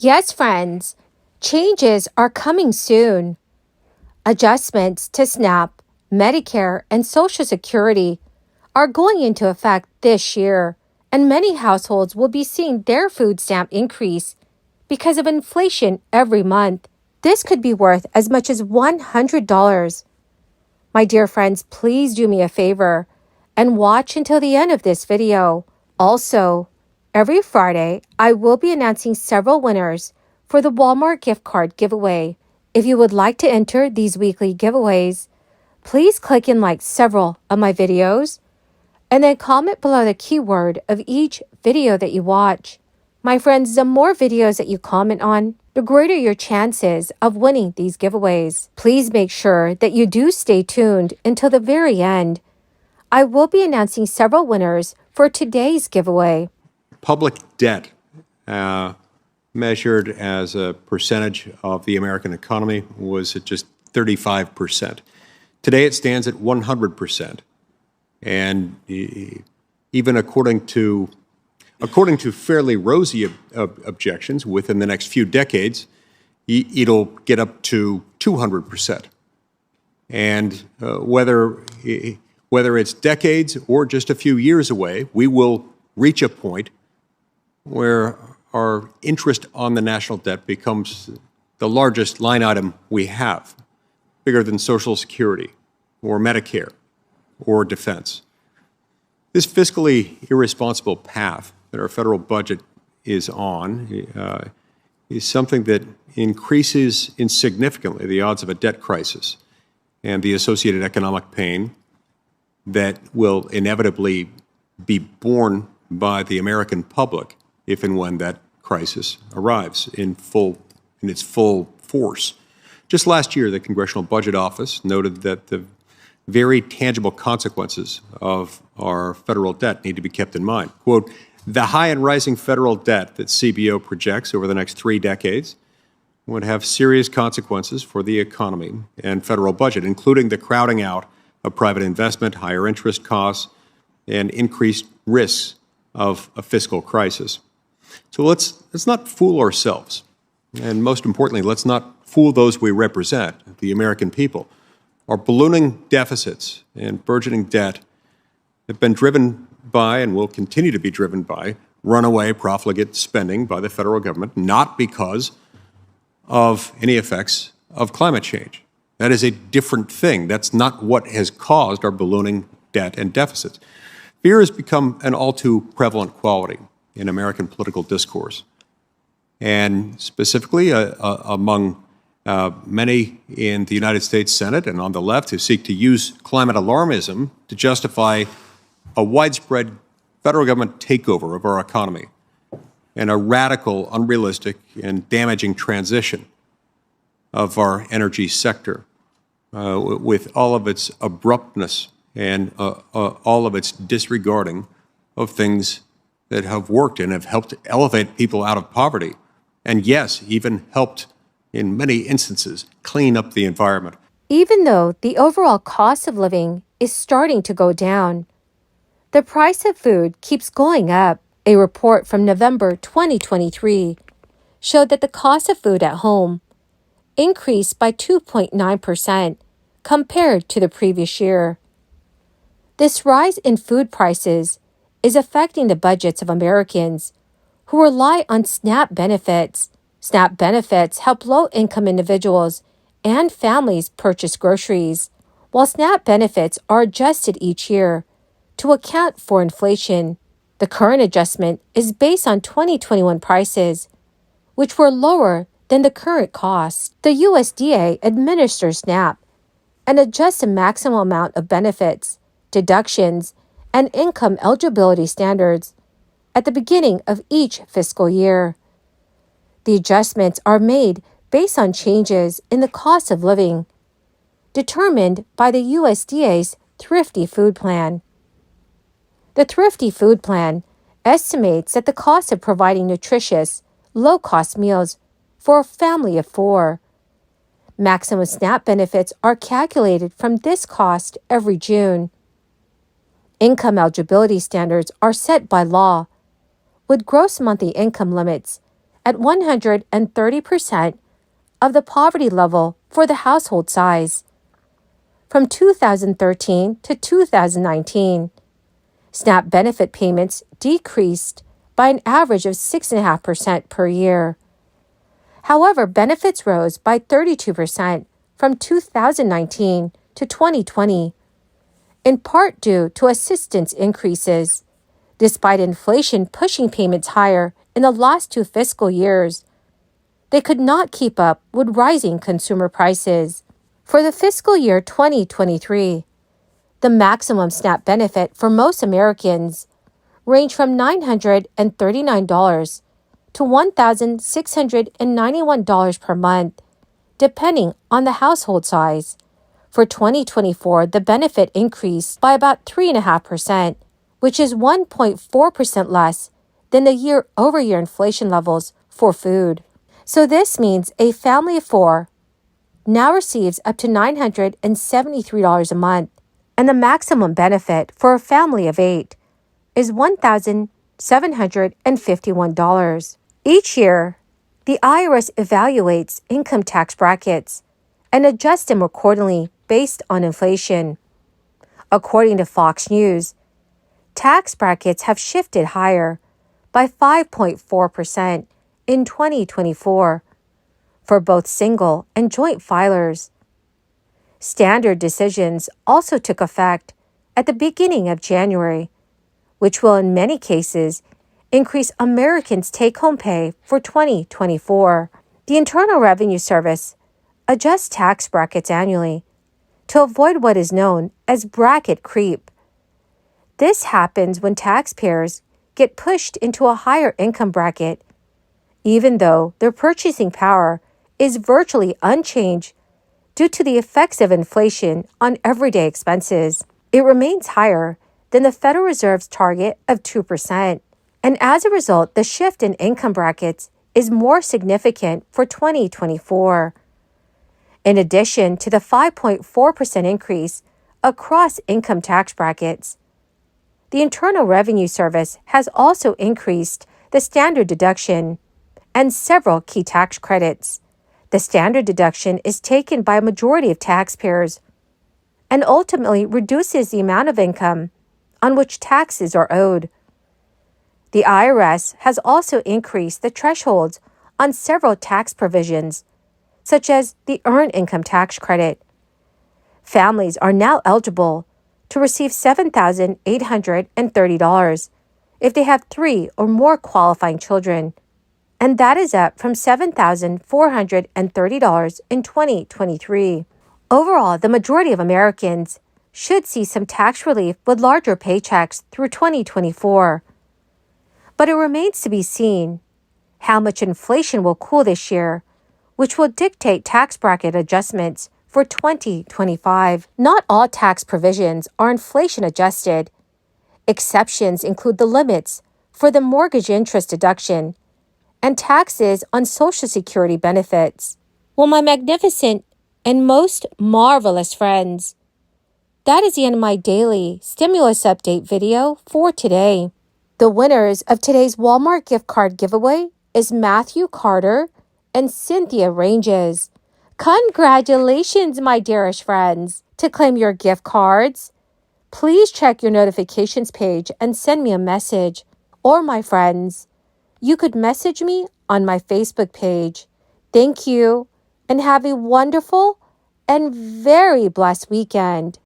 Yes, friends, changes are coming soon. Adjustments to SNAP, Medicare, and Social Security are going into effect this year, and many households will be seeing their food stamp increase because of inflation every month. This could be worth as much as $100. My dear friends, please do me a favor and watch until the end of this video. Also, every Friday, I will be announcing several winners for the Walmart gift card giveaway. If you would like to enter these weekly giveaways, please click and like several of my videos and then comment below the keyword of each video that you watch. My friends, the more videos that you comment on, the greater your chances of winning these giveaways. Please make sure that you do stay tuned until the very end. I will be announcing several winners for today's giveaway. Public debt, measured as a percentage of the American economy, was at just 35%. Today it stands at 100%. And even according to fairly rosy objections, within the next few decades, it'll get up to 200%. And whether it's decades or just a few years away, we will reach a point where our interest on the national debt becomes the largest line item we have, bigger than Social Security or Medicare or defense. This fiscally irresponsible path that our federal budget is on is something that increases insignificantly the odds of a debt crisis and the associated economic pain that will inevitably be borne by the American public if and when that crisis arrives in its full force. Just last year, the Congressional Budget Office noted that the very tangible consequences of our federal debt need to be kept in mind. Quote, the high and rising federal debt that CBO projects over the next 3 decades would have serious consequences for the economy and federal budget, including the crowding out of private investment, higher interest costs, and increased risks of a fiscal crisis. So let's not fool ourselves. And most importantly, let's not fool those we represent, the American people. Our ballooning deficits and burgeoning debt have been driven by and will continue to be driven by runaway profligate spending by the federal government, not because of any effects of climate change. That is a different thing. That's not what has caused our ballooning debt and deficits. Fear has become an all too prevalent quality in American political discourse, and specifically among many in the United States Senate and on the left who seek to use climate alarmism to justify a widespread federal government takeover of our economy and a radical, unrealistic, and damaging transition of our energy sector with all of its abruptness and all of its disregarding of things that have worked and have helped elevate people out of poverty, and yes, even helped, in many instances, clean up the environment. Even though the overall cost of living is starting to go down, the price of food keeps going up. A report from November 2023 showed that the cost of food at home increased by 2.9% compared to the previous year. This rise in food prices is affecting the budgets of Americans who rely on SNAP benefits. SNAP benefits help low-income individuals and families purchase groceries, while SNAP benefits are adjusted each year to account for inflation. The current adjustment is based on 2021 prices, which were lower than the current cost. The USDA administers SNAP and adjusts the maximum amount of benefits, deductions, and income eligibility standards at the beginning of each fiscal year. The adjustments are made based on changes in the cost of living, determined by the USDA's Thrifty Food Plan. The Thrifty Food Plan estimates that the cost of providing nutritious, low-cost meals for a family of 4. Maximum SNAP benefits are calculated from this cost every June. Income eligibility standards are set by law, with gross monthly income limits at 130% of the poverty level for the household size. From 2013 to 2019, SNAP benefit payments decreased by an average of 6.5% per year. However, benefits rose by 32% from 2019 to 2020, in part due to assistance increases. Despite inflation pushing payments higher in the last 2 fiscal years, they could not keep up with rising consumer prices. For the fiscal year 2023, the maximum SNAP benefit for most Americans ranged from $939 to $1,691 per month, depending on the household size. For 2024, the benefit increased by about 3.5%, which is 1.4% less than the year-over-year inflation levels for food. So this means a family of 4 now receives up to $973 a month, and the maximum benefit for a family of 8 is $1,751. Each year, the IRS evaluates income tax brackets and adjusts them accordingly based on inflation. According to Fox News, tax brackets have shifted higher by 5.4% in 2024 for both single and joint filers. Standard decisions also took effect at the beginning of January, which will in many cases increase Americans' take-home pay for 2024. The Internal Revenue Service adjusts tax brackets annually to avoid what is known as bracket creep. This happens when taxpayers get pushed into a higher income bracket, even though their purchasing power is virtually unchanged due to the effects of inflation on everyday expenses. It remains higher than the Federal Reserve's target of 2%. And as a result, the shift in income brackets is more significant for 2024. In addition to the 5.4% increase across income tax brackets, the Internal Revenue Service has also increased the standard deduction and several key tax credits. The standard deduction is taken by a majority of taxpayers and ultimately reduces the amount of income on which taxes are owed. The IRS has also increased the thresholds on several tax provisions, such as the Earned Income Tax Credit. Families are now eligible to receive $7,830 if they have 3 or more qualifying children, and that is up from $7,430 in 2023. Overall, the majority of Americans should see some tax relief with larger paychecks through 2024. But it remains to be seen how much inflation will cool this year, which will dictate tax bracket adjustments for 2025. Not all tax provisions are inflation adjusted. Exceptions include the limits for the mortgage interest deduction and taxes on Social Security benefits. Well, my magnificent and most marvelous friends, that is the end of my daily stimulus update video for today. The winners of today's Walmart gift card giveaway is Matthew Carter and Cynthia Ranges. Congratulations, my dearest friends. To claim your gift cards, please check your notifications page and send me a message. Or, my friends, you could message me on my Facebook page. Thank you, and have a wonderful and very blessed weekend.